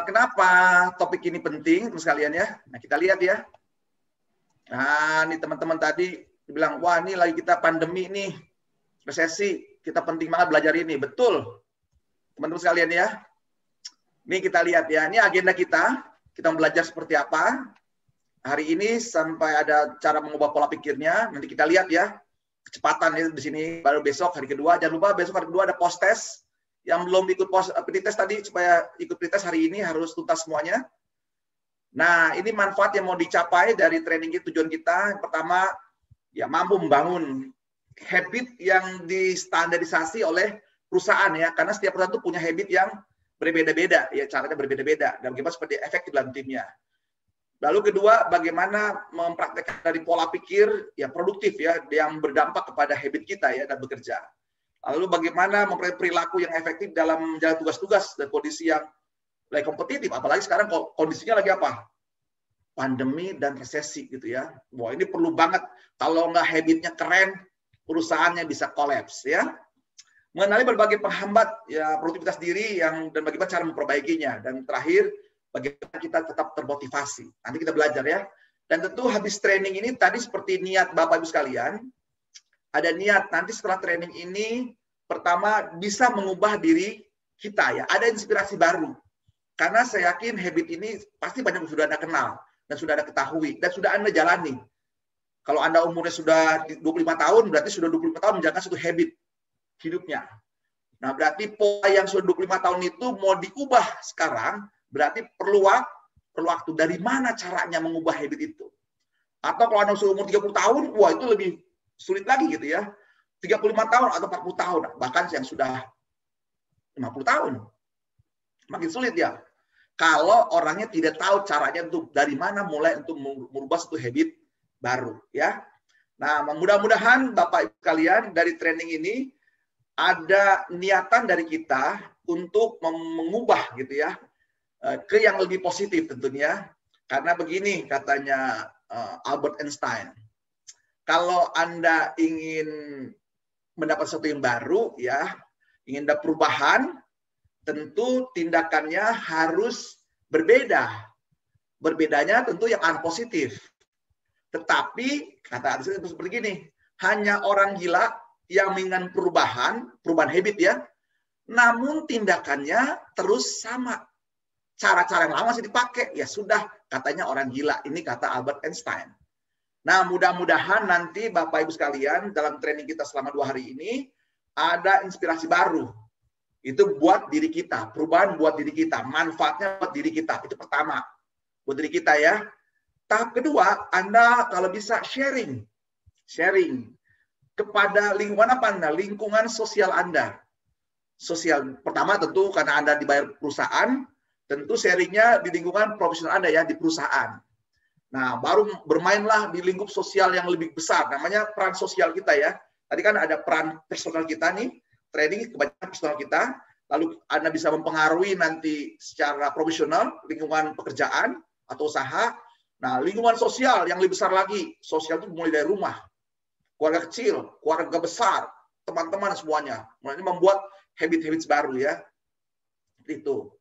kenapa topik ini penting teman sekalian ya? Nah, kita lihat ya. Nah, ini teman-teman tadi bilang, wah ini lagi kita pandemi nih, resesi, kita penting banget belajar ini. Betul, teman-teman sekalian ya. Ini kita lihat ya, ini agenda kita belajar seperti apa. Hari ini sampai ada cara mengubah pola pikirnya, nanti kita lihat ya, kecepatan ya di sini, baru besok hari kedua. Jangan lupa besok hari kedua ada post test. Yang belum ikut pretest tadi, supaya ikut pretest hari ini harus tuntas semuanya. Nah, ini manfaat yang mau dicapai dari training itu, tujuan kita. Yang pertama, ya mampu membangun habit yang distandarisasi oleh perusahaan ya, karena setiap perusahaan itu punya habit yang berbeda-beda, ya caranya berbeda-beda, dan bagaimana seperti efektif dalam timnya. Lalu kedua, bagaimana mempraktekkan dari pola pikir yang produktif ya, yang berdampak kepada habit kita ya dan bekerja. Lalu bagaimana memperoleh perilaku yang efektif dalam menjalankan tugas-tugas dan kondisi yang lagi kompetitif, apalagi sekarang kondisinya lagi apa? Pandemi dan resesi gitu ya. Wah, ini perlu banget, kalau nggak habitnya keren, perusahaannya bisa kolaps ya. Mengenali berbagai penghambat ya produktivitas diri dan bagaimana cara memperbaikinya. Dan terakhir, bagaimana kita tetap termotivasi. Nanti kita belajar ya. Dan tentu habis training ini tadi seperti niat Bapak Ibu sekalian, ada niat nanti setelah training ini pertama bisa mengubah diri kita ya. Ada inspirasi baru. Karena saya yakin habit ini pasti banyak yang sudah Anda kenal dan sudah Anda ketahui dan sudah Anda jalani. Kalau Anda umurnya sudah 25 tahun, berarti sudah 25 tahun menjalankan satu habit hidupnya. Nah, berarti pola yang sudah 25 tahun itu mau diubah sekarang, berarti perlu waktu. Dari mana caranya mengubah habit itu? Atau kalau Anda sudah umur 30 tahun, wah itu lebih sulit lagi gitu ya. 35 tahun atau 40 tahun, bahkan yang sudah 50 tahun. Makin sulit ya. Kalau orangnya tidak tahu caranya untuk dari mana mulai untuk merubah satu habit baru ya. Nah, mudah-mudahan Bapak Ibu sekalian dari training ini ada niatan dari kita untuk mengubah gitu ya ke yang lebih positif tentunya. Karena begini katanya Albert Einstein. Kalau Anda ingin mendapat sesuatu yang baru ya, ingin ada perubahan, tentu tindakannya harus berbeda. Berbedanya tentu yang positif. Tetapi, kata Einstein itu seperti ini, hanya orang gila yang menginginkan perubahan habit ya, namun tindakannya terus sama. Cara-cara yang lama masih dipakai, ya sudah, katanya orang gila. Ini kata Albert Einstein. Nah, mudah-mudahan nanti Bapak Ibu sekalian, dalam training kita selama 2 hari ini, ada inspirasi baru. Itu buat diri kita, perubahan buat diri kita, manfaatnya buat diri kita. Itu pertama, buat diri kita ya. Tahap kedua, Anda kalau bisa sharing kepada lingkungan apa Anda? Lingkungan sosial Anda. Sosial pertama tentu karena Anda dibayar perusahaan, tentu sharingnya di lingkungan profesional Anda ya, di perusahaan. Nah, baru bermainlah di lingkup sosial yang lebih besar, namanya peran sosial kita ya. Tadi kan ada peran personal kita nih, training kebanyakan personal kita, lalu Anda bisa mempengaruhi nanti secara profesional, lingkungan pekerjaan atau usaha. Nah, lingkungan sosial yang lebih besar lagi, sosial itu mulai dari rumah, keluarga kecil, keluarga besar, teman-teman semuanya. Mulai membuat habit-habit baru ya. Itu.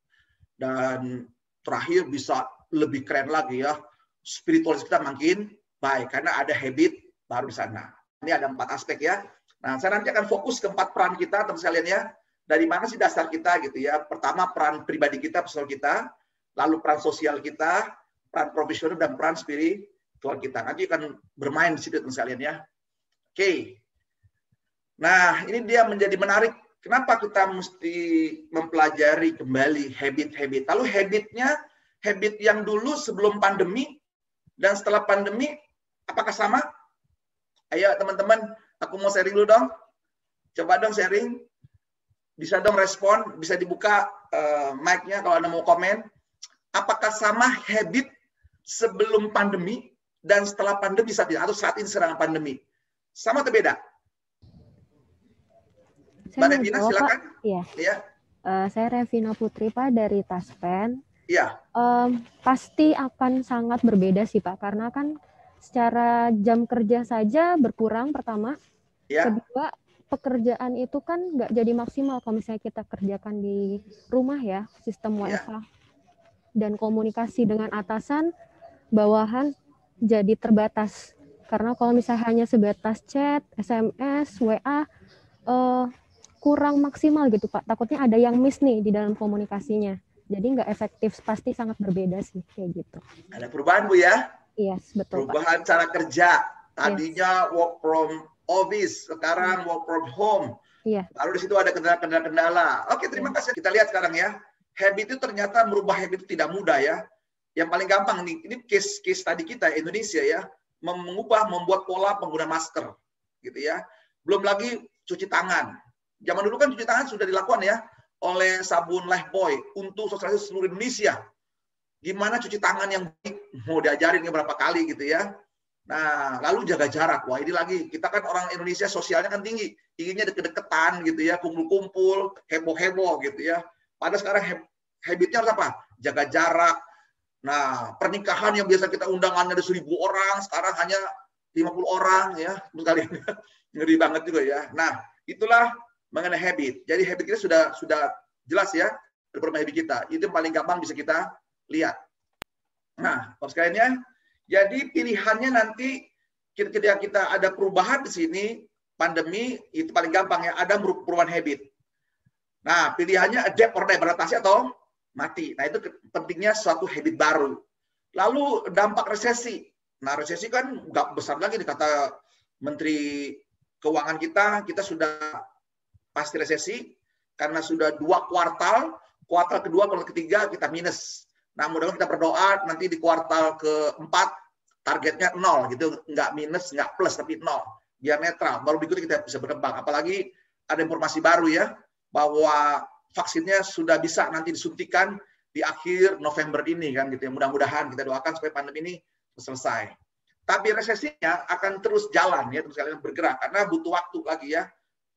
Dan terakhir bisa lebih keren lagi ya, spiritualitas kita makin baik, karena ada habit baru di sana. Ini ada 4 aspek ya. Nah, saya nanti akan fokus ke 4 peran kita, teman sekalian ya. Dari mana sih dasar kita gitu ya. Pertama, peran pribadi kita, personal kita. Lalu peran sosial kita, peran profesional, dan peran spiritual kita. Nanti akan bermain di situ, teman sekalian ya. Oke. Nah, ini dia menjadi menarik. Kenapa kita mesti mempelajari kembali habit-habit. Lalu habit yang dulu sebelum pandemi dan setelah pandemi, apakah sama? Ayo teman-teman, aku mau sharing dulu dong. Coba dong sharing. Bisa dong respon, bisa dibuka mic-nya kalau Anda mau komen. Apakah sama habit sebelum pandemi dan setelah pandemi atau saat ini sedang pandemi? Sama atau beda? Mbak Revina, silakan. Iya. Ya. Saya Revina Putri, Pak, dari Taspen. Iya. Pasti akan sangat berbeda sih, Pak. Karena kan secara jam kerja saja berkurang pertama. Ya. Kedua, pekerjaan itu kan nggak jadi maksimal kalau misalnya kita kerjakan di rumah ya, sistem WFH. dan komunikasi dengan atasan, bawahan jadi terbatas. Karena kalau misalnya hanya sebatas chat, SMS, WA, kurang maksimal gitu Pak. Takutnya ada yang miss nih di dalam komunikasinya. Jadi nggak efektif, pasti sangat berbeda sih kayak gitu. Ada perubahan Bu ya? Yes, betul Perubahan Pak. cara kerja. Tadinya work from office, sekarang work from home. Iya. Lalu di situ ada kendala-kendala. Oke, terima kasih. Kita lihat sekarang ya. Habit itu ternyata merubah habit itu tidak mudah ya. Yang paling gampang nih, ini case tadi kita Indonesia ya, membuat pola penggunaan masker gitu ya. Belum lagi cuci tangan. Zaman dulu kan cuci tangan sudah dilakukan ya oleh sabun Lifebuoy untuk sosialisasi seluruh Indonesia. Gimana cuci tangan yang baik, mau diajarin berapa kali gitu ya. Nah, lalu jaga jarak. Wah, ini lagi kita kan orang Indonesia sosialnya kan tinggi, inginnya deket-deketan gitu ya, kumpul-kumpul, heboh-heboh gitu ya. Padahal sekarang habitnya harus apa? Jaga jarak. Nah, pernikahan yang biasa kita undangannya ada 1.000 orang, sekarang hanya 50 orang ya, kalian ngeri banget juga ya. Nah, itulah mengenai habit. Jadi habit kita sudah jelas ya, perubahan habit kita. Itu yang paling gampang bisa kita lihat. Nah, Bapak sekalian ya, jadi pilihannya nanti ketika kita ada perubahan di sini, pandemi itu paling gampang ya, ada perubahan habit. Nah, pilihannya adapt or die, beradaptasi atau mati. Nah, itu pentingnya suatu habit baru. Lalu dampak resesi. Nah, resesi kan nggak besar lagi nih kata Menteri Keuangan kita sudah pasti resesi karena sudah 2 kuartal kedua, kuartal ketiga kita minus. Nah, mudah-mudahan kita berdoa nanti di kuartal keempat targetnya 0 gitu, nggak minus, nggak plus tapi 0, biar netral. Baru berikutnya kita bisa berkembang. Apalagi ada informasi baru ya bahwa vaksinnya sudah bisa nanti disuntikan di akhir November ini kan gitu ya. Mudah-mudahan kita doakan supaya pandemi ini selesai. Tapi resesinya akan terus jalan ya, terus kalian bergerak karena butuh waktu lagi ya,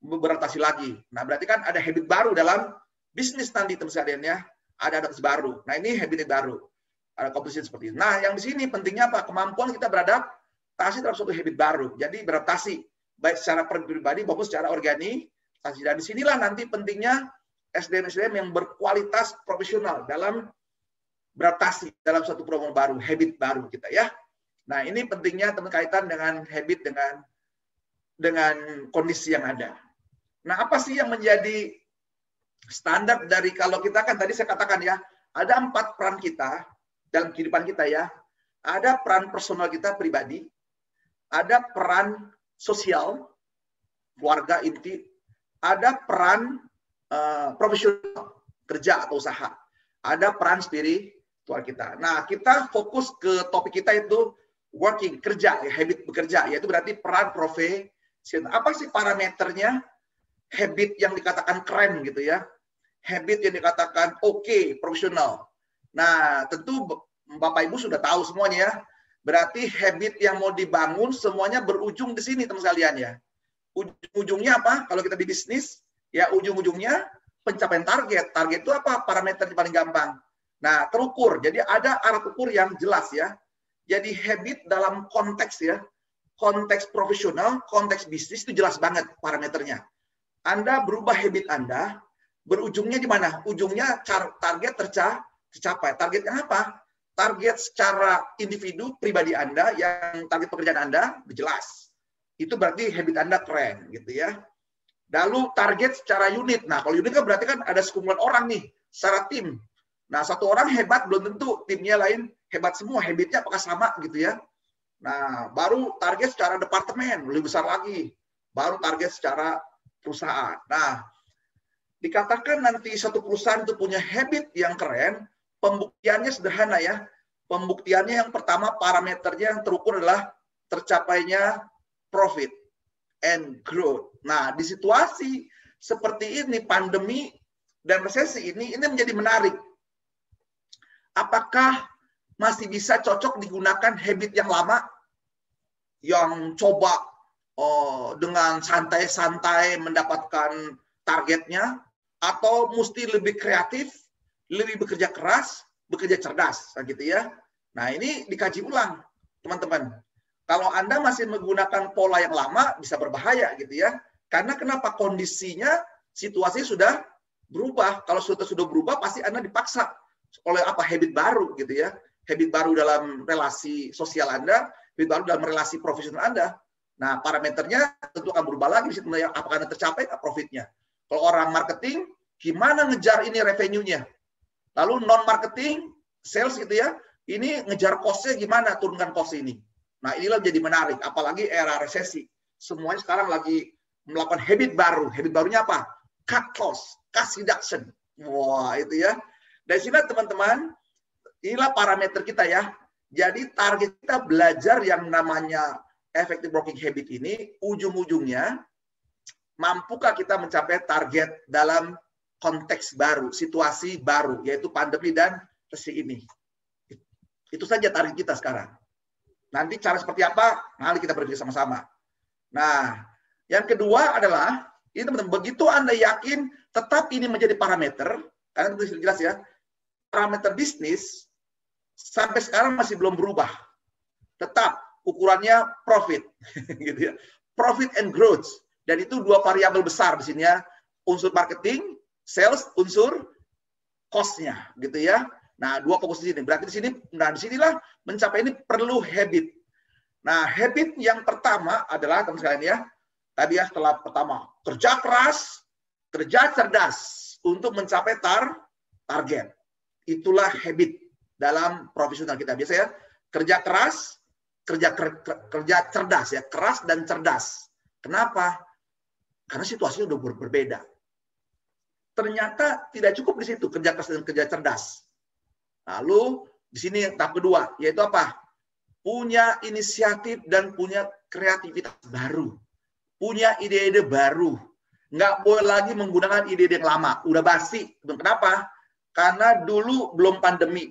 beradaptasi lagi. Nah, berarti kan ada habit baru dalam bisnis nanti teman sekalian ya, ada adaptasi baru. Nah, ini habit baru. Ada komposisi seperti itu. Nah, yang di sini pentingnya apa? Kemampuan kita beradaptasi terhadap suatu habit baru. Jadi beradaptasi baik secara pribadi maupun secara organisasi. Dan disinilah nanti pentingnya SDM yang berkualitas profesional dalam beradaptasi dalam suatu program baru, habit baru kita ya. Nah, ini pentingnya teman kaitan dengan habit dengan kondisi yang ada. Nah, apa sih yang menjadi standar dari kalau kita kan tadi saya katakan ya, ada 4 peran kita dalam kehidupan kita ya. Ada peran personal kita pribadi, ada peran sosial, keluarga inti, ada peran profesional, kerja atau usaha, ada peran spiritual kita. Nah, kita fokus ke topik kita itu working, kerja, habit bekerja, yaitu berarti peran profesional. Apa sih parameternya habit yang dikatakan keren gitu ya? Habit yang dikatakan oke, profesional. Nah, tentu Bapak Ibu sudah tahu semuanya ya. Berarti habit yang mau dibangun semuanya berujung di sini teman sekalian ya. Ujungnya apa? Kalau kita di bisnis, ya ujung-ujungnya pencapaian target. Target itu apa? Parameter yang paling gampang. Nah, terukur. Jadi ada alat ukur yang jelas ya. Jadi habit dalam konteks ya, konteks profesional, konteks bisnis itu jelas banget parameternya. Anda berubah habit Anda, berujungnya di mana? Ujungnya target tercapai. Targetnya apa? Target secara individu, pribadi Anda, yang target pekerjaan Anda, jelas. Itu berarti habit Anda keren gitu ya. Lalu target secara unit. Nah, kalau unit kan berarti kan ada sekumpulan orang nih, secara tim. Nah, satu orang hebat belum tentu timnya lain hebat semua, habitnya apakah sama gitu ya. Nah, baru target secara departemen, lebih besar lagi. Baru target secara perusahaan. Nah, dikatakan nanti satu perusahaan itu punya habit yang keren, pembuktiannya sederhana ya. Pembuktiannya yang pertama, parameternya yang terukur adalah tercapainya profit and growth. Nah, di situasi seperti ini, pandemi dan resesi ini menjadi menarik. Apakah masih bisa cocok digunakan habit yang lama, yang coba dengan santai-santai mendapatkan targetnya, atau mesti lebih kreatif, lebih bekerja keras, bekerja cerdas, gitu ya. Nah, ini dikaji ulang, teman-teman. Kalau Anda masih menggunakan pola yang lama, bisa berbahaya, gitu ya. Karena kenapa? Kondisinya, situasi sudah berubah. Kalau sudah berubah, pasti Anda dipaksa oleh apa? Habit baru gitu ya. Habit baru dalam relasi sosial Anda, habit baru dalam relasi profesional Anda. Nah, parameternya tentu akan berubah lagi di situ, apakah Anda tercapai profitnya. Kalau orang marketing, gimana ngejar ini revenue-nya? Lalu non-marketing, sales gitu ya, ini ngejar cost-nya gimana, turunkan cost ini. Nah, inilah jadi menarik, apalagi era resesi. Semuanya sekarang lagi melakukan habit baru. Habit barunya apa? Cut cost, cost reduction. Wah, itu ya. Dari sini teman-teman, inilah parameter kita ya. Jadi target kita belajar yang namanya effective working habit ini, ujung-ujungnya, mampukah kita mencapai target dalam konteks baru, situasi baru, yaitu pandemi dan resesi ini. Itu saja target kita sekarang. Nanti cara seperti apa, nanti kita berpikir sama-sama. Nah, yang kedua adalah, ini teman-teman, begitu Anda yakin tetap ini menjadi parameter, karena itu jelas ya, parameter bisnis sampai sekarang masih belum berubah. Tetap ukurannya profit, gitu ya. Profit and growth. Dan itu dua variabel besar di sini ya, unsur marketing, sales, unsur cost-nya, gitu ya. Nah, dua fokus di sini. Berarti di sini, nah disinilah mencapai ini perlu habit. Nah, habit yang pertama adalah teman sekalian ya. Tadi ya setelah pertama kerja keras, kerja cerdas untuk mencapai target. Itulah habit dalam profesional kita. Biasa ya, kerja keras, kerja cerdas ya, keras dan cerdas. Kenapa? Karena situasinya udah berbeda. Ternyata tidak cukup di situ kerja keras dan kerja cerdas. Lalu di sini tahap kedua, yaitu apa? Punya inisiatif dan punya kreativitas baru. Punya ide-ide baru. Nggak boleh lagi menggunakan ide-ide yang lama. Udah basi. Kenapa? Karena dulu belum pandemi.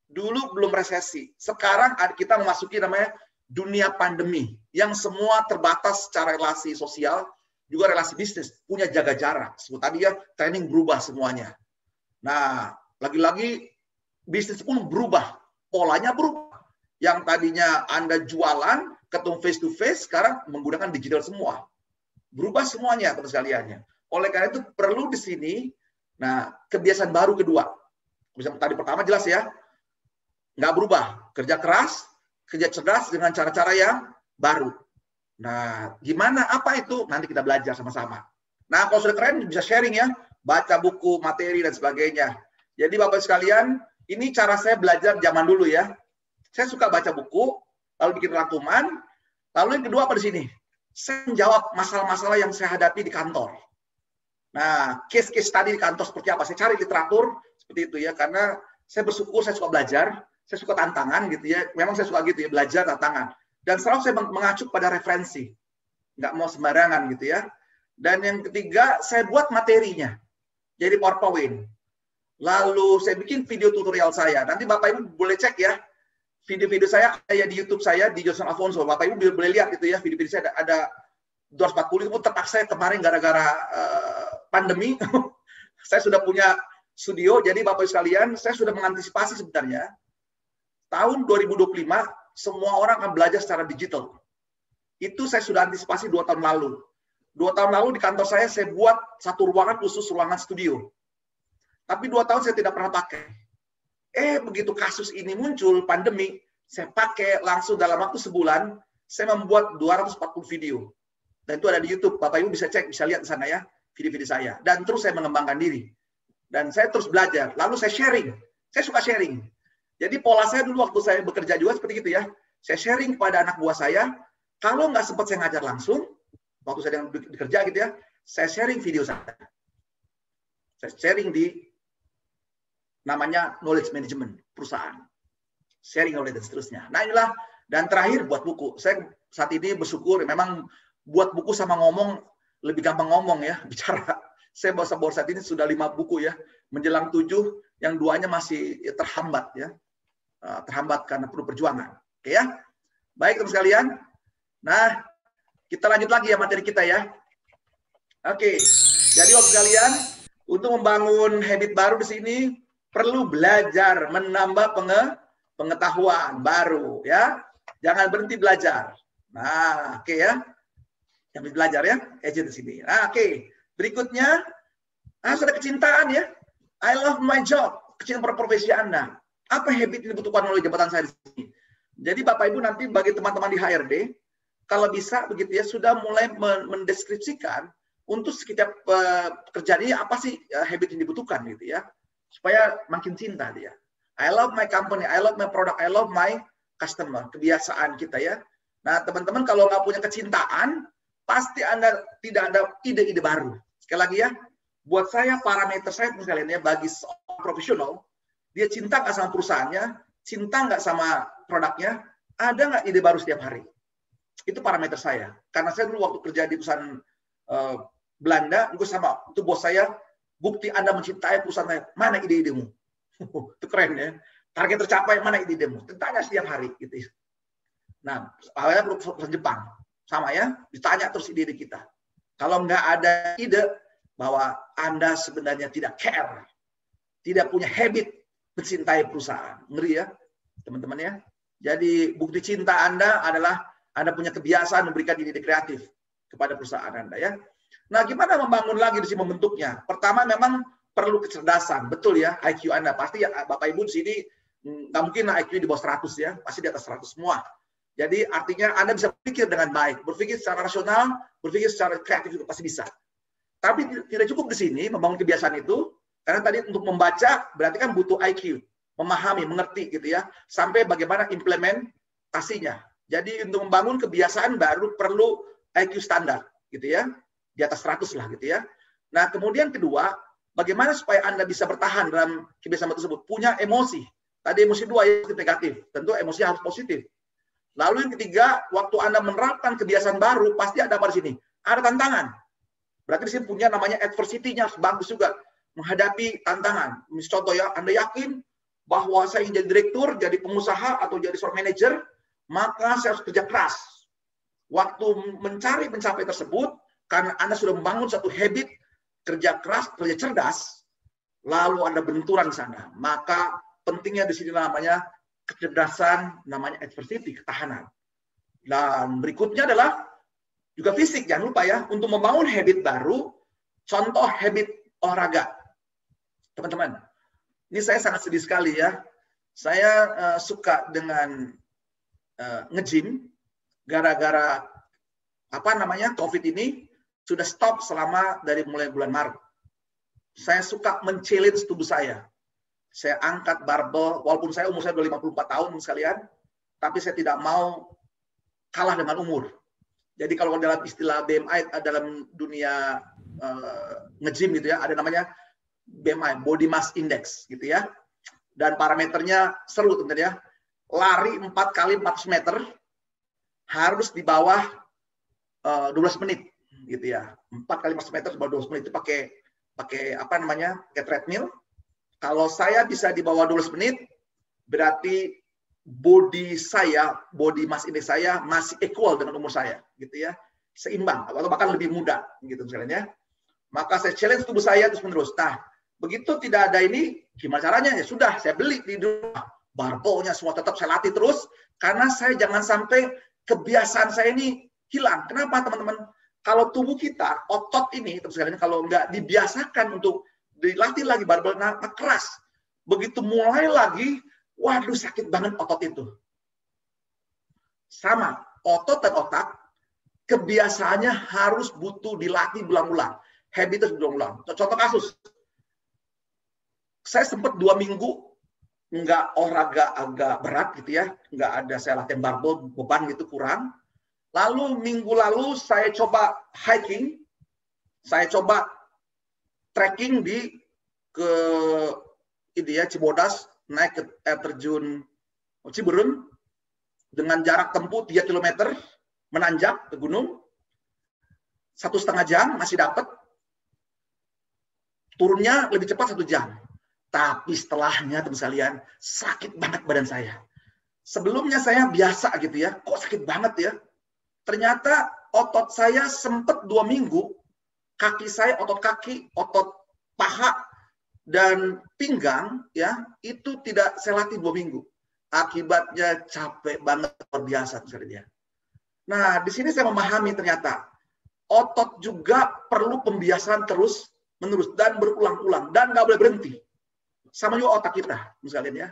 Dulu belum resesi. Sekarang kita memasuki namanya dunia pandemi. Yang semua terbatas secara relasi sosial, juga relasi bisnis. Punya jaga jarak. Seperti tadi ya, training berubah semuanya. Nah, lagi-lagi bisnis pun berubah, polanya berubah. Yang tadinya Anda jualan, ketemu face to face, sekarang menggunakan digital semua. Berubah semuanya, teman sekaliannya. Oleh karena itu perlu di sini, nah kebiasaan baru kedua. Misalnya tadi pertama jelas ya, nggak berubah. Kerja keras, kerja cerdas dengan cara-cara yang baru. Nah, gimana? Apa itu? Nanti kita belajar sama-sama. Nah, kalau sudah keren, bisa sharing ya. Baca buku, materi, dan sebagainya. Jadi Bapak sekalian, ini cara saya belajar zaman dulu ya. Saya suka baca buku, lalu bikin rangkuman. Lalu yang kedua apa di sini? Saya menjawab masalah-masalah yang saya hadapi di kantor. Nah, case-case tadi di kantor seperti apa? Saya cari literatur seperti itu ya, karena saya bersyukur, saya suka belajar, saya suka tantangan gitu ya. Memang saya suka gitu ya, belajar tantangan. Dan selalu saya mengacu pada referensi. Nggak mau sembarangan gitu ya. Dan yang ketiga, saya buat materinya. Jadi PowerPoint. Lalu saya bikin video tutorial saya. Nanti Bapak Ibu boleh cek ya. Video-video saya kayak di YouTube saya, di Johnson Afonso. Bapak Ibu boleh lihat itu ya. Video-video saya ada 240 itu pun terpaksa kemarin gara-gara pandemi. Saya sudah punya studio. Jadi Bapak Ibu sekalian, saya sudah mengantisipasi sebenarnya. Tahun 2025, semua orang akan belajar secara digital. Itu saya sudah antisipasi 2 tahun lalu. 2 tahun lalu di kantor saya buat satu ruangan khusus, ruangan studio. Tapi 2 tahun saya tidak pernah pakai. Begitu kasus ini muncul, pandemi, saya pakai langsung dalam waktu sebulan, saya membuat 240 video. Dan itu ada di YouTube. Bapak Ibu bisa cek, bisa lihat di sana ya, video-video saya. Dan terus saya mengembangkan diri. Dan saya terus belajar. Lalu saya sharing. Saya suka sharing. Jadi pola saya dulu waktu saya bekerja juga seperti itu ya. Saya sharing kepada anak buah saya. Kalau nggak sempat saya ngajar langsung, waktu saya bekerja gitu ya, saya sharing video saya. Saya sharing di namanya knowledge management perusahaan. Sharing knowledge dan seterusnya. Nah inilah, dan terakhir buat buku. Saya saat ini bersyukur, memang buat buku sama ngomong, lebih gampang ngomong ya, bicara. Saya bawa saat ini sudah 5 buku ya, menjelang 7, yang 2-nya masih terhambat ya. Terhambat karena perlu perjuangan. Oke ya. Baik teman sekalian. Nah, kita lanjut lagi ya materi kita ya. Oke. Jadi waktu sekalian, untuk membangun habit baru di sini perlu belajar, menambah pengetahuan baru ya. Jangan berhenti belajar. Nah, oke ya. Jangan belajar ya. Aja di sini. Nah, oke. Berikutnya, sudah kecintaan ya. I love my job. kecintaan profesi Anda. Apa habit yang dibutuhkan oleh jabatan saya di sini? Jadi Bapak Ibu nanti bagi teman-teman di HRD, kalau bisa begitu ya, sudah mulai mendeskripsikan untuk setiap pekerjaan ini apa sih habit yang dibutuhkan gitu ya. Supaya makin cinta dia. I love my company, I love my product, I love my customer. Kebiasaan kita ya. Nah teman-teman kalau nggak punya kecintaan, pasti Anda tidak ada ide-ide baru. Sekali lagi ya, buat saya parameter saya misalnya ya, bagi seorang profesional, dia cinta nggak sama perusahaannya, cinta nggak sama produknya, ada nggak ide baru setiap hari? Itu parameter saya. Karena saya dulu waktu kerja di perusahaan Belanda, itu sama, itu bos saya, bukti Anda mencintai perusahaan saya, mana ide-idemu? Itu keren ya. Target tercapai, mana ide-idemu? Ditanya setiap hari. Gitu. Nah, awalnya perusahaan Jepang. Sama ya, ditanya terus ide-ide kita. Kalau nggak ada ide, bahwa Anda sebenarnya tidak care. Tidak punya habit mencintai perusahaan. Ngeri ya, teman-teman ya. Jadi bukti cinta Anda adalah Anda punya kebiasaan memberikan ide-ide kreatif kepada perusahaan Anda ya. Nah, gimana membangun lagi di sini membentuknya? Pertama memang perlu kecerdasan, betul ya, IQ Anda. Pasti ya Bapak Ibu di sini nggak mungkin IQ di bawah 100 ya, pasti di atas 100 semua. Jadi artinya Anda bisa berpikir dengan baik, berpikir secara rasional, berpikir secara kreatif itu pasti bisa. Tapi tidak cukup di sini membangun kebiasaan itu, karena tadi untuk membaca berarti kan butuh IQ, memahami, mengerti gitu ya, sampai bagaimana implementasinya. Jadi untuk membangun kebiasaan baru perlu IQ standar gitu ya, di atas 100 lah gitu ya. Nah kemudian kedua, bagaimana supaya Anda bisa bertahan dalam kebiasaan tersebut, punya emosi. Tadi emosi dua ya, negatif, tentu emosi harus positif. Lalu yang ketiga, waktu Anda menerapkan kebiasaan baru, pasti ada apa di sini? Ada tantangan. Berarti di sini punya namanya adversity-nya harus bagus juga. Menghadapi tantangan. Misal contoh ya, Anda yakin bahwa saya ingin jadi direktur, jadi pengusaha, atau jadi store manager, maka saya harus kerja keras. Waktu mencari mencapai tersebut, karena Anda sudah membangun satu habit, kerja keras, kerja cerdas, lalu Anda benturan di sana. Maka pentingnya di sini namanya kecerdasan, namanya adversity, ketahanan. Dan berikutnya adalah juga fisik, jangan lupa ya, untuk membangun habit baru, contoh habit olahraga. Teman-teman, ini saya sangat sedih sekali ya. Saya suka dengan nge-gym, gara-gara apa namanya COVID ini sudah stop selama dari mulai bulan Maret. Saya suka men-challenge tubuh saya. Saya angkat barbel, walaupun saya umur saya udah 54 tahun sekalian, tapi saya tidak mau kalah dengan umur. Jadi kalau dalam istilah BMI, dalam dunia nge-gym gitu ya, ada namanya BMI, Body Mass Index gitu ya. Dan parameternya seru teman-teman ya. Lari 4 kali 400 meter harus di bawah 12 menit gitu ya. 4 kali 400 meter di bawah 12 menit itu pakai apa namanya? Pakai treadmill. Kalau saya bisa di bawah 12 menit, berarti body mass index saya masih equal dengan umur saya, gitu ya, seimbang atau bahkan lebih muda, gitu misalnya. Maka saya challenge tubuh saya terus menerus. Nah, begitu tidak ada ini, gimana caranya? Ya sudah, saya beli di rumah, barbelnya semua tetap saya latih terus, karena saya jangan sampai kebiasaan saya ini hilang. Kenapa teman-teman? Kalau tubuh kita, otot ini, terus sekalian kalau nggak dibiasakan untuk dilatih lagi barbel keras, begitu mulai lagi, waduh sakit banget otot itu. Sama, otot dan otak, kebiasaannya harus butuh dilatih berulang-ulang. Habit harus berulang-ulang. Contoh kasus, saya sempat 2 minggu nggak olahraga agak berat gitu ya, nggak ada saya latihan barbel, beban gitu kurang. Lalu minggu lalu saya coba hiking, saya coba trekking ke Cibodas, naik ke air terjun Ciberun dengan jarak tempuh 3 km, menanjak ke gunung, 1,5 jam masih dapat, turunnya lebih cepat 1 jam. Tapi setelahnya teman sekalian, sakit banget badan saya. Sebelumnya saya biasa gitu ya, kok sakit banget ya. Ternyata otot saya sempat 2 minggu, kaki saya, otot kaki, otot paha, dan pinggang ya itu tidak saya latih 2 minggu. Akibatnya capek banget, luar biasa misalnya. Nah di sini saya memahami ternyata otot juga perlu pembiasaan terus menerus dan berulang-ulang dan nggak boleh berhenti. Sama juga otak kita, misalnya ya.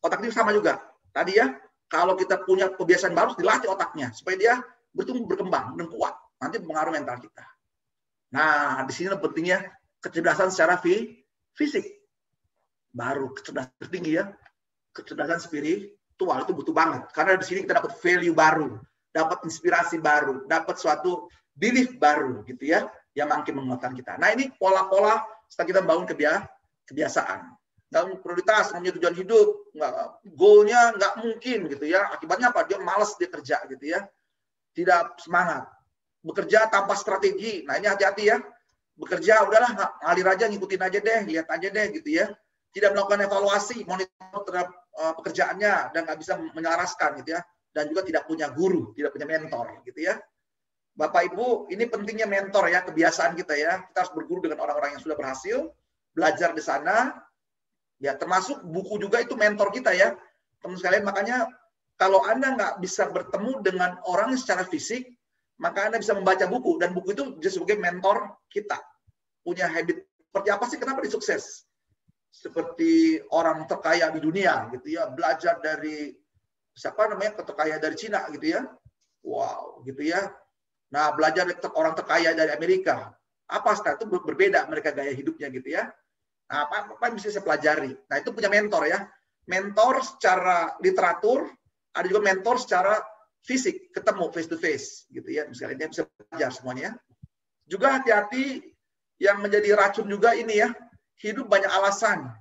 Otak itu sama juga. Tadi ya, kalau kita punya kebiasaan baru, dilatih otaknya supaya dia bertumbuh, berkembang, dan kuat. Nanti mempengaruhi mental kita. Nah, di sini pentingnya kecerdasan secara fisik. Baru kecerdasan tertinggi ya. Kecerdasan spiritual itu butuh banget. Karena di sini kita dapat value baru, dapat inspirasi baru, dapat suatu belief baru gitu ya, yang makin menguatkan kita. Nah, ini pola-pola setelah kita membangun kebiasaan. Nggak prioritas, punya tujuan hidup, goalnya nggak mungkin gitu ya. Akibatnya apa? Dia malas dia kerja gitu ya. Tidak semangat. Bekerja tanpa strategi. Nah, ini hati-hati ya. Bekerja udahlah ngalir aja, ngikutin aja deh, lihat aja deh gitu ya. Tidak melakukan evaluasi, monitor terhadap pekerjaannya dan nggak bisa menyelaraskan gitu ya. Dan juga tidak punya guru, tidak punya mentor gitu ya. Bapak Ibu, ini pentingnya mentor ya, kebiasaan kita ya. Kita harus berguru dengan orang-orang yang sudah berhasil, belajar di sana. Ya, termasuk buku juga itu mentor kita ya. Teman sekalian, makanya kalau Anda nggak bisa bertemu dengan orang secara fisik, maka Anda bisa membaca buku. Dan buku itu sebagai mentor kita. Punya habit. Seperti apa sih? Kenapa dia sukses? Seperti orang terkaya di dunia gitu ya. Belajar dari, siapa namanya, terkaya dari Cina gitu ya. Wow, gitu ya. Nah, belajar dari orang terkaya dari Amerika. Apa setelah itu berbeda mereka gaya hidupnya gitu ya. Nah, apa yang bisa saya pelajari? Nah, itu punya mentor ya. Mentor secara literatur, ada juga mentor secara fisik, ketemu face to face gitu ya. Misalnya dia bisa belajar semuanya. Juga hati-hati yang menjadi racun juga ini ya. Hidup banyak alasan.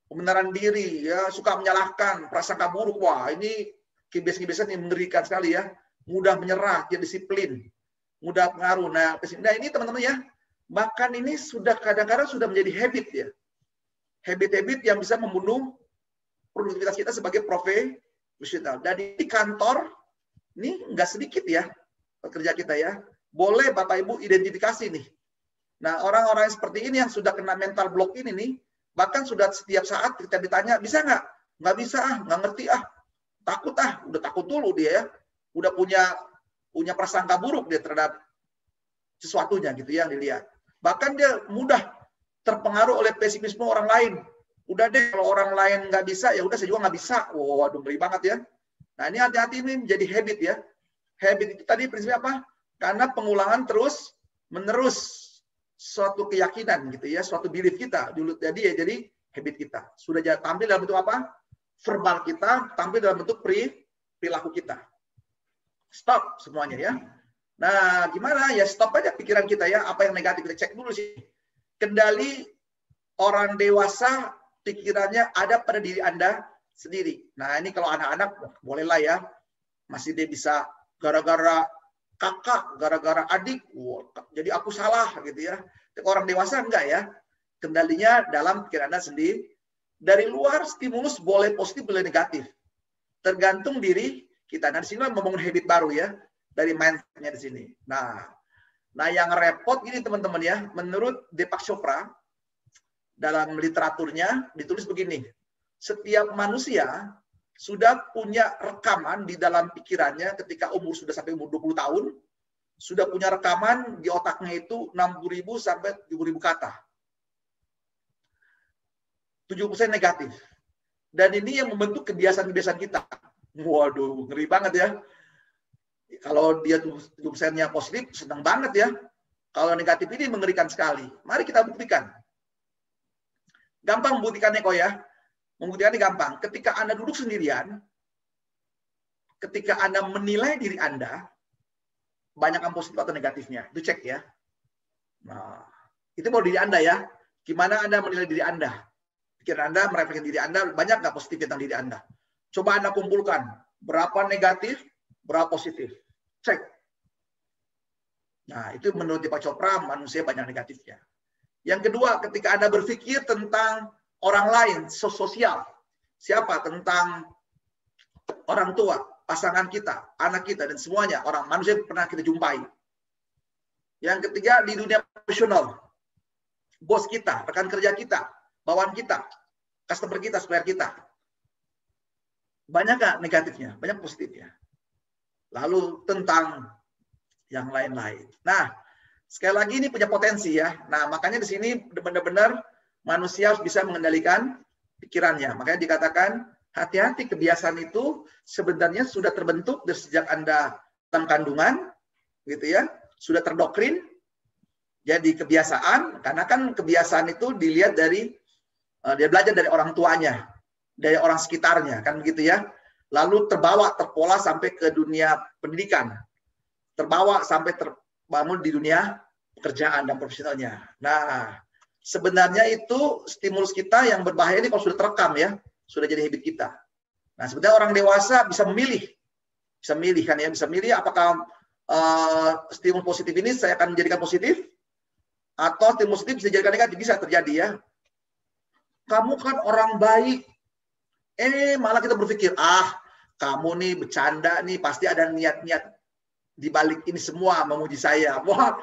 Pembenaran diri, ya, suka menyalahkan, prasangka buruk. Wah, ini kebiasaan-kebiasaan yang mengerikan sekali ya. Mudah menyerah, tidak disiplin, mudah pengaruh. Nah, ini teman-teman ya. Bahkan ini sudah kadang-kadang sudah menjadi habit ya. Habit-habit yang bisa membunuh produktivitas kita sebagai profesional. Dan di kantor, ini nggak sedikit ya pekerja kita ya. Boleh Bapak Ibu identifikasi nih. Nah, orang-orang seperti ini yang sudah kena mental block ini nih, bahkan sudah setiap saat kita ditanya, bisa nggak? Nggak bisa ah, nggak ngerti ah. Takut ah, udah takut dulu dia ya. Udah punya prasangka buruk dia terhadap sesuatunya gitu ya yang dilihat. Bahkan dia mudah terpengaruh oleh pesimisme orang lain. Udah deh, kalau orang lain nggak bisa, ya udah saya juga nggak bisa. Waduh, ngeri banget ya. Nah, ini hati-hati ini menjadi habit ya. Habit itu tadi prinsipnya apa? Karena pengulangan terus menerus suatu keyakinan gitu ya, suatu belief kita. Jadi habit kita. Sudah tampil dalam bentuk apa? Verbal kita, tampil dalam bentuk perilaku kita. Stop semuanya ya. Nah, gimana? Ya stop aja pikiran kita ya. Apa yang negatif kita cek dulu sih. Kendali orang dewasa pikirannya ada pada diri Anda sendiri. Nah, ini kalau anak-anak bolehlah ya. Masih dia bisa gara-gara kakak, gara-gara adik. Wow, jadi aku salah gitu ya. Tapi orang dewasa enggak ya. Kendalinya dalam pikiran Anda sendiri. Dari luar stimulus boleh positif, boleh negatif. Tergantung diri kita. Nah, di sini membangun habit baru ya. Dari mindset-nya di sini. Nah, yang repot gini teman-teman ya, menurut Deepak Chopra, dalam literaturnya ditulis begini, setiap manusia sudah punya rekaman di dalam pikirannya ketika umur sudah sampai umur 20 tahun, sudah punya rekaman di otaknya itu 60.000 sampai 70.000 kata. 70% negatif. Dan ini yang membentuk kebiasaan-kebiasaan kita. Waduh, ngeri banget ya. Kalau dia 70%-nya positif, senang banget ya. Kalau negatif ini mengerikan sekali. Mari kita buktikan. Gampang membuktikannya kok ya. Membuktikannya gampang. Ketika Anda duduk sendirian, ketika Anda menilai diri Anda, banyak yang positif atau negatifnya. Itu cek ya. Nah, itu mau diri Anda ya. Gimana Anda menilai diri Anda? Pikiran Anda, merefleksikan diri Anda, banyak nggak positif tentang diri Anda? Coba Anda kumpulkan. Berapa negatif, berapa positif. Cek. Nah, itu menurut Deepak Chopra, manusia banyak negatifnya. Yang kedua, ketika Anda berpikir tentang orang lain, sosial. Siapa? Tentang orang tua, pasangan kita, anak kita, dan semuanya. Orang manusia yang pernah kita jumpai. Yang ketiga, di dunia profesional. Bos kita, rekan kerja kita, bawahan kita, customer kita, supplier kita. Banyak nggak negatifnya? Banyak positifnya. Lalu tentang yang lain-lain. Nah, sekali lagi ini punya potensi ya. Nah, makanya di sini benar-benar manusia harus bisa mengendalikan pikirannya. Makanya dikatakan hati-hati, kebiasaan itu sebenarnya sudah terbentuk dari sejak Anda dalam kandungan, gitu ya, sudah terdoktrin. Jadi kebiasaan, karena kan kebiasaan itu dilihat dari dia belajar dari orang tuanya, dari orang sekitarnya, kan begitu ya. Lalu terbawa, terpola sampai ke dunia pendidikan, terbawa sampai terbangun di dunia pekerjaan dan profesionalnya. Nah, sebenarnya itu stimulus kita yang berbahaya ini kalau sudah terekam ya, sudah jadi habit kita. Nah, sebenarnya orang dewasa bisa memilih kan ya, bisa milih apakah stimulus positif ini saya akan menjadikan positif, atau stimulus positif bisa dijadikan negatif, bisa terjadi ya. Kamu kan orang baik, malah kita berpikir, kamu nih bercanda nih, pasti ada niat-niat di balik ini semua memuji saya. Wah,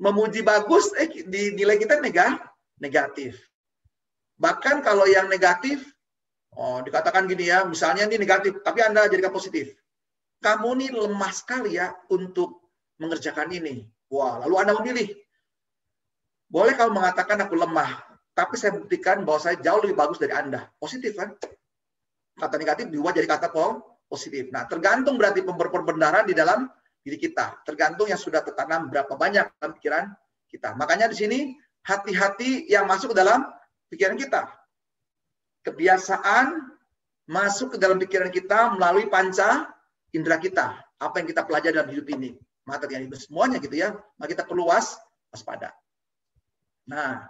memuji bagus, nilai kita negatif. Bahkan kalau yang negatif, dikatakan gini ya, misalnya ini negatif, tapi Anda jadikan positif. Kamu nih lemah sekali ya untuk mengerjakan ini. Wah, lalu Anda memilih. Boleh kamu mengatakan aku lemah, tapi saya buktikan bahwa saya jauh lebih bagus dari Anda. Positif kan? Kata negatif diubah jadi kata positif. Nah, tergantung berarti pembenaran di dalam diri kita. Tergantung yang sudah tertanam berapa banyak dalam pikiran kita. Makanya di sini hati-hati yang masuk ke dalam pikiran kita. Kebiasaan masuk ke dalam pikiran kita melalui panca indera kita. Apa yang kita pelajari dalam hidup ini. Maka terjadi semuanya gitu ya. Maka kita perlu waspada. Nah,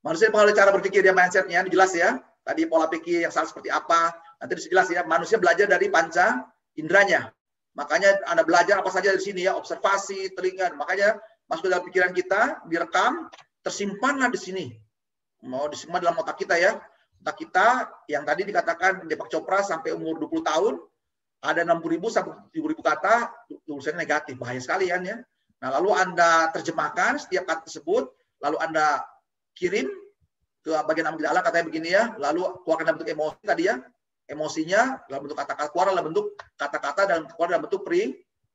manusia pengaruh cara berpikir dia mindsetnya, jelas ya. Tadi pola pikir yang salah seperti apa. Nanti jelas ya. Manusia belajar dari panca inderanya. Makanya Anda belajar apa saja dari sini ya. Observasi, telinga. Makanya masuk ke dalam pikiran kita, direkam, tersimpanlah di sini. Mau disimpan dalam otak kita ya. Otak kita yang tadi dikatakan Deepak Chopra sampai umur 20 tahun, ada 60.000 sampai 70.000 kata, tulisannya negatif. Bahaya sekali kan ya. Nah, lalu Anda terjemahkan setiap kata tersebut, lalu Anda kirim ke bagian amygdala, katanya begini ya, lalu keluarkan dalam bentuk emosi tadi ya, emosinya dalam bentuk kata-kata, keluar dalam bentuk kata-kata dan keluar dalam bentuk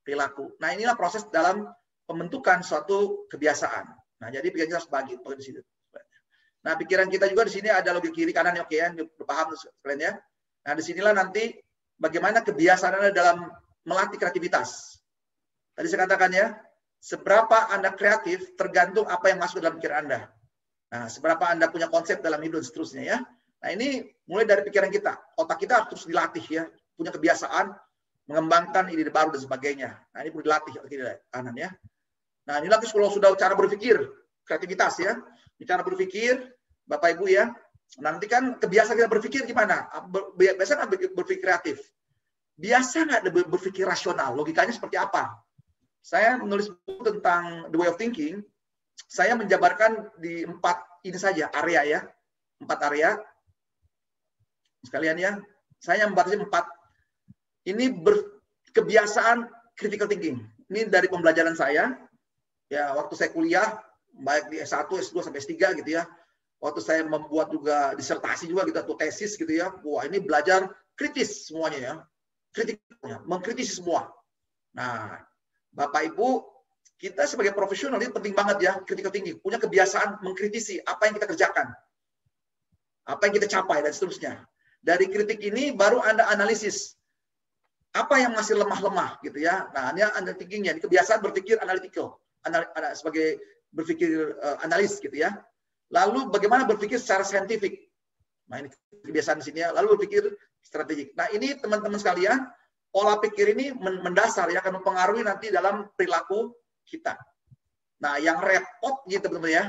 perilaku. Nah, inilah proses dalam pembentukan suatu kebiasaan. Nah, jadi pikiran kita harus bagi di situ. Nah, pikiran kita juga di sini ada logika kiri kanan ya, oke ya, paham sekalian ya. Nah, disinilah nanti bagaimana kebiasaan Anda dalam melatih kreativitas. Tadi saya katakan ya, seberapa Anda kreatif tergantung apa yang masuk dalam pikiran Anda. Nah, seberapa Anda punya konsep dalam hidup dan seterusnya ya. Nah, ini mulai dari pikiran kita. Otak kita harus terus dilatih ya. Punya kebiasaan mengembangkan ide baru dan sebagainya. Nah, ini perlu dilatih kiri kanan ya. Nah, inilah kalau sudah cara berpikir, kreativitas ya. Ini cara berpikir, Bapak Ibu ya. Nanti kan kebiasaan kita berpikir gimana? Biasanya berpikir kreatif. Biasa nggak berpikir rasional? Logikanya seperti apa? Saya menulis buku tentang The Way of Thinking. Saya menjabarkan di 4 ini saja area ya, 4 area sekalian ya. Saya membatasi 4. Ini kebiasaan critical thinking. Ini dari pembelajaran saya. Ya, waktu saya kuliah, baik di S1, S2 sampai S3 gitu ya. Waktu saya membuat juga disertasi juga gitu atau tesis gitu ya. Wah, ini belajar kritis semuanya ya. Kritiknya, mengkritisi semua. Nah, Bapak Ibu, kita sebagai profesional ini penting banget ya, critical thinking, punya kebiasaan mengkritisi apa yang kita kerjakan, apa yang kita capai dan seterusnya. Dari kritik ini baru Anda analisis apa yang masih lemah-lemah gitu ya. Nah, ini Anda thinkingnya, kebiasaan berpikir analytical, sebagai berpikir analis gitu ya. Lalu bagaimana berpikir secara saintifik. Nah, ini kebiasaan di sini ya. Lalu berpikir strategik. Nah, ini teman-teman sekalian, pola pikir ini mendasar ya, akan mempengaruhi nanti dalam perilaku kita. Nah, yang repot gitu teman-teman ya.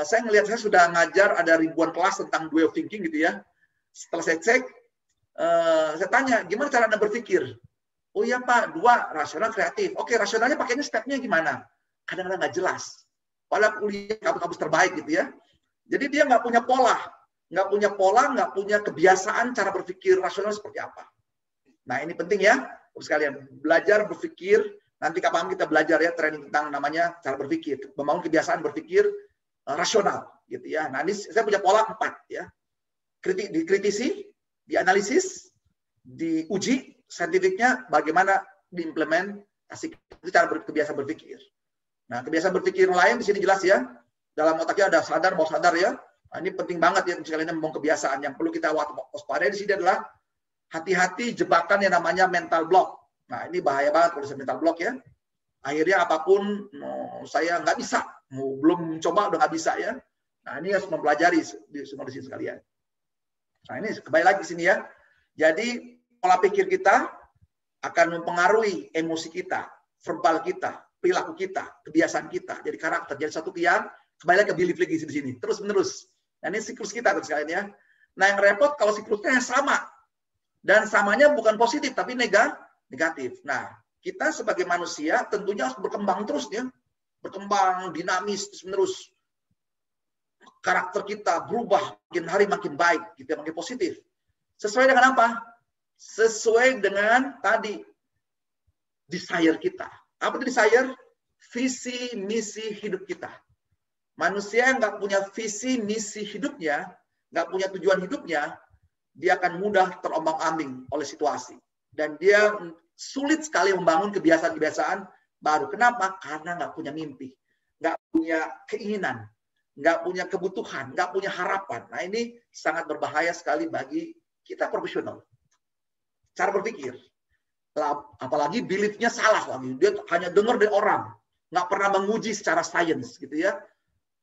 Saya ngelihat, saya sudah ngajar ada ribuan kelas tentang the way of thinking gitu ya. Setelah saya cek, saya tanya, gimana cara Anda berpikir? Oh iya Pak, 2, rasional kreatif. Oke, rasionalnya pakainya stepnya gimana? Kadang-kadang nggak jelas. Padahal kuliah kampus terbaik gitu ya. Jadi dia nggak punya pola, nggak punya kebiasaan cara berpikir rasional seperti apa. Nah, ini penting ya, sekalian. Belajar berpikir, nanti kapan kita belajar ya, training tentang namanya cara berpikir. Membangun kebiasaan berpikir rasional, gitu ya. Nah, ini saya punya pola 4 ya. Dikritisi, dianalisis, diuji, saintifiknya, bagaimana diimplementasi. Itu cara kebiasaan berpikir. Nah, kebiasaan berpikir lain di sini jelas ya. Dalam otaknya ada sadar, bawah sadar ya. Nah, ini penting banget ya sekalian membangun kebiasaan. Yang perlu kita waspadai di sini adalah hati-hati jebakan yang namanya mental block. Nah, ini bahaya banget kalau mental block ya. Akhirnya apapun saya nggak bisa, belum mencoba udah nggak bisa ya. Nah, ini harus mempelajari semua di sini sekalian. Nah, ini kembali lagi di sini ya. Jadi pola pikir kita akan mempengaruhi emosi kita, verbal kita, perilaku kita, kebiasaan kita, jadi karakter, jadi satu tiang. Kembali lagi ke belief lagi di sini, terus menerus. Nah, ini siklus kita sekalian ya. Nah, yang repot kalau siklusnya sama. Dan samanya bukan positif, tapi negatif. Nah, kita sebagai manusia tentunya harus berkembang terus ya. Berkembang, dinamis, terus menerus. Karakter kita berubah, makin hari makin baik, gitu ya, makin positif. Sesuai dengan apa? Sesuai dengan tadi, desire kita. Apa itu desire? Visi, misi hidup kita. Manusia yang nggak punya visi, misi hidupnya, nggak punya tujuan hidupnya, dia akan mudah terombang-ambing oleh situasi. Dan dia sulit sekali membangun kebiasaan-kebiasaan baru. Kenapa? Karena nggak punya mimpi, nggak punya keinginan, nggak punya kebutuhan, nggak punya harapan. Nah, ini sangat berbahaya sekali bagi kita profesional. Cara berpikir. Apalagi beliefnya salah lagi. Dia hanya dengar dari orang. Nggak pernah menguji secara sains gitu ya.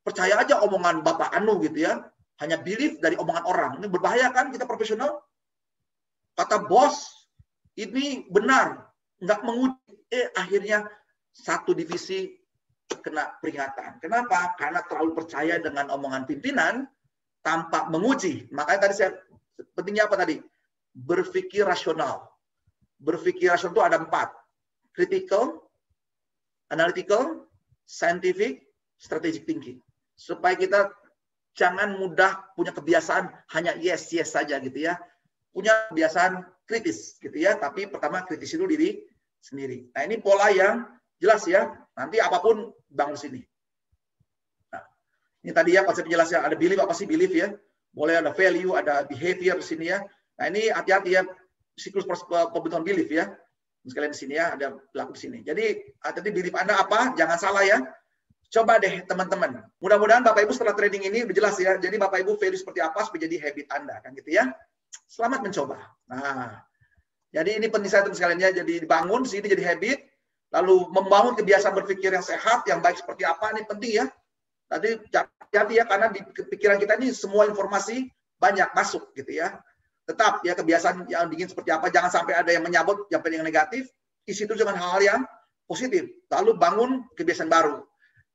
Percaya aja omongan Bapak Anu gitu ya. Hanya belief dari omongan orang. Ini berbahaya kan kita profesional? Kata bos, ini benar. Nggak menguji. Akhirnya satu divisi kena peringatan. Kenapa? Karena terlalu percaya dengan omongan pimpinan tanpa menguji. Makanya tadi saya, pentingnya apa tadi? Berpikir rasional. Berpikir rasional itu ada 4. Critical, analytical, scientific, strategic thinking. Supaya kita jangan mudah punya kebiasaan hanya yes saja gitu ya. Punya kebiasaan kritis gitu ya. Tapi pertama kritis dulu diri sendiri. Nah, ini pola yang jelas ya. Nanti apapun bangun sini. Nah, ini tadi ya konsep jelasnya. Ada belief, apa sih belief ya? Boleh ada value, ada behavior di sini ya. Nah, ini hati-hati ya. Siklus pembentukan belief ya. Sekalian di sini ya, ada pelaku di sini. Jadi, tadi belief Anda apa? Jangan salah ya. Coba deh teman-teman. Mudah-mudahan Bapak Ibu setelah training ini udah jelas ya. Jadi Bapak Ibu value seperti apa supaya jadi habit Anda kan gitu ya. Selamat mencoba. Nah, jadi ini penting saya sekalian ya. Jadi dibangun sini jadi habit, lalu membangun kebiasaan berpikir yang sehat, yang baik seperti apa ini penting ya. Tadi hati-hati ya karena di pikiran kita ini semua informasi banyak masuk gitu ya. Tetap ya kebiasaan yang dingin seperti apa, jangan sampai ada yang menyabot yang negatif, isi itu dengan hal-hal yang positif. Lalu bangun kebiasaan baru.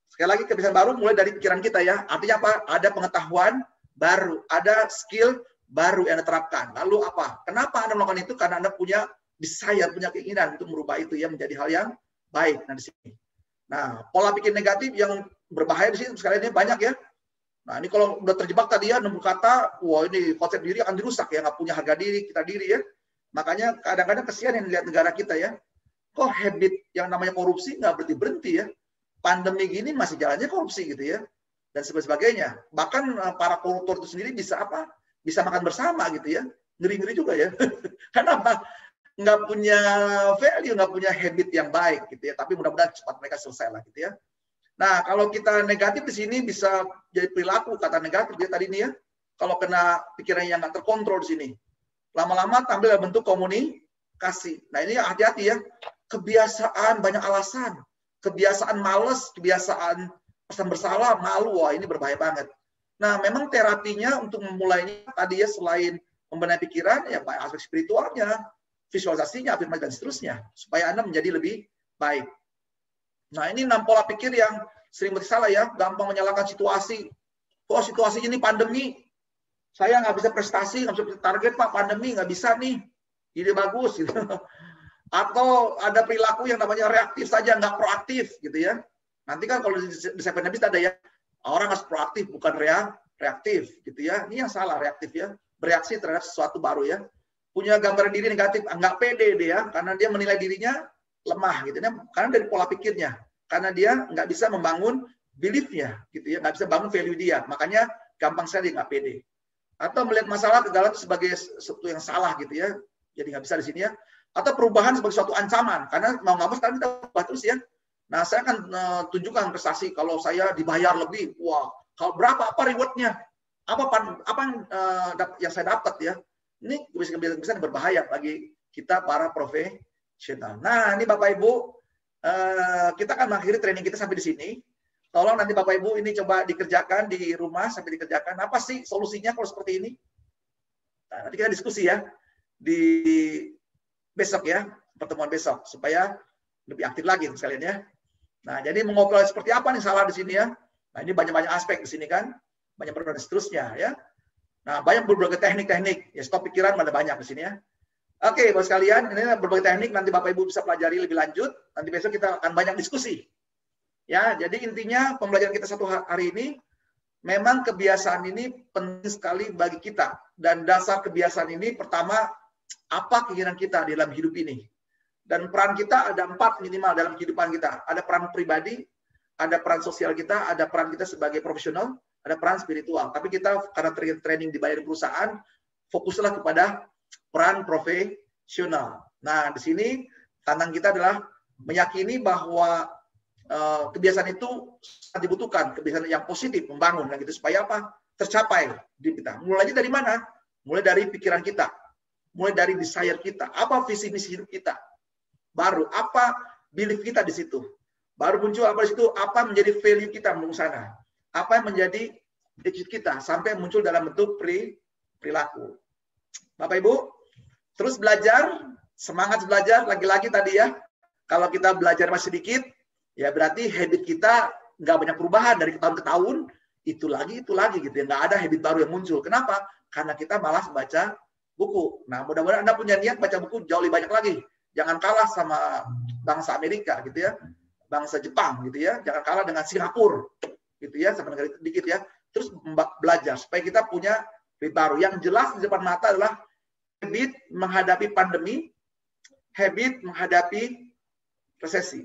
Sekali lagi kebiasaan baru mulai dari pikiran kita ya. Artinya apa? Ada pengetahuan baru, ada skill baru yang diterapkan. Lalu apa? Kenapa Anda melakukan itu? Karena Anda punya desire, punya keinginan untuk merubah itu ya menjadi hal yang baik. Nah, di sini. Nah, pola pikir negatif yang berbahaya di sini sekalian ini banyak ya. Nah, ini kalau udah terjebak tadi ya, nemu kata, wah ini konsep diri akan dirusak ya, nggak punya harga diri, kita diri ya. Makanya kadang-kadang kesian yang lihat negara kita ya. Kok habit yang namanya korupsi nggak berhenti-berhenti ya. Pandemi gini masih jalannya korupsi gitu ya. Dan sebagainya. Bahkan para koruptor itu sendiri bisa apa? Bisa makan bersama gitu ya. Ngeri-ngeri juga ya. Kenapa? Nggak punya value, nggak punya habit yang baik gitu ya. Tapi mudah-mudahan cepat mereka selesai lah gitu ya. Nah, kalau kita negatif di sini bisa jadi perilaku kata negatif dia tadi ini ya. Kalau kena pikiran yang nggak terkontrol di sini, lama-lama tampil dalam bentuk komunikasi. Nah, ini hati-hati ya. Kebiasaan banyak alasan, kebiasaan males, kebiasaan pesan bersalah, malu, wah ini berbahaya banget. Nah, memang terapinya untuk memulainya tadi ya selain membenahi pikiran, ya baik aspek spiritualnya, visualisasinya, afirmasi dan seterusnya, supaya Anda menjadi lebih baik. Nah, ini 6 pola pikir yang sering bersalah ya, gampang menyalahkan situasi. Kok situasi ini pandemi, saya nggak bisa prestasi, nggak bisa target Pak, pandemi nggak bisa nih, ide bagus gitu. Atau ada perilaku yang namanya reaktif saja, nggak proaktif gitu ya. Nanti kan kalau di 7 Habits ada ya, orang harus proaktif bukan reaktif gitu ya. Ini yang salah, reaktif ya, bereaksi terhadap sesuatu baru ya. Punya gambaran diri negatif, nggak pede dia, karena dia menilai dirinya lemah gitu ya, karena dari pola pikirnya, karena dia nggak bisa membangun belief-nya gitu ya, nggak bisa bangun value dia, makanya gampang sekali nggak pede. Atau melihat masalah kegagalan sebagai sesuatu yang salah gitu ya, jadi nggak bisa di sini ya. Atau perubahan sebagai suatu ancaman, karena mau nggak mau sekarang kita ubah terus ya. Nah, saya akan tunjukkan prestasi kalau saya dibayar lebih, wah, kalau berapa apa reward-nya? yang saya dapat ya. Ini kebiasaan-kebiasaan berbahaya bagi kita para profesional. Nah, ini Bapak Ibu, kita akan mengakhiri training kita sampai di sini. Tolong nanti Bapak Ibu ini coba dikerjakan di rumah sampai dikerjakan. Apa sih solusinya kalau seperti ini? Nah, nanti kita diskusi ya di besok ya, pertemuan besok supaya lebih aktif lagi sekalian ya. Nah, jadi mengobrol seperti apa nih salah di sini ya. Nah, ini banyak-banyak aspek di sini kan. Banyak dan seterusnya ya. Nah, banyak berbagai teknik-teknik. Ya, stop pikiran ada banyak di sini ya. Oke, Bapak sekalian, ini berbagai teknik nanti Bapak Ibu bisa pelajari lebih lanjut. Nanti besok kita akan banyak diskusi. Ya, jadi intinya pembelajaran kita satu hari ini memang kebiasaan ini penting sekali bagi kita. Dan dasar kebiasaan ini pertama, apa keinginan kita di dalam hidup ini. Dan peran kita ada 4 minimal dalam kehidupan kita. Ada peran pribadi, ada peran sosial kita, ada peran kita sebagai profesional, ada peran spiritual. Tapi kita karena training dibayar perusahaan, fokuslah kepada peran profesional. Nah, di sini tantangan kita adalah meyakini bahwa kebiasaan itu sangat dibutuhkan, kebiasaan yang positif, membangun, dan gitu supaya apa? Tercapai di kita. Mulainya dari mana? Mulai dari pikiran kita, mulai dari desire kita, apa visi misi hidup kita. Baru apa belief kita di situ. Baru muncul apa di situ, apa menjadi value kita menuju sana. Apa yang menjadi attitude kita sampai muncul dalam bentuk perilaku. Bapak Ibu, terus belajar, semangat belajar lagi-lagi tadi ya. Kalau kita belajar masih sedikit, ya berarti habit kita nggak banyak perubahan dari tahun ke tahun, itu lagi gitu ya. Nggak ada habit baru yang muncul. Kenapa? Karena kita malas baca buku. Nah, mudah-mudahan Anda punya niat baca buku jauh lebih banyak lagi. Jangan kalah sama bangsa Amerika gitu ya, bangsa Jepang gitu ya. Jangan kalah dengan Singapura gitu ya, sama negara sedikit ya. Terus belajar supaya kita punya habit baru. Yang jelas di depan mata adalah habit menghadapi pandemi, habit menghadapi resesi.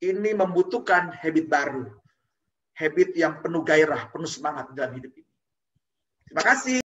Ini membutuhkan habit baru. Habit yang penuh gairah, penuh semangat dalam hidup ini. Terima kasih.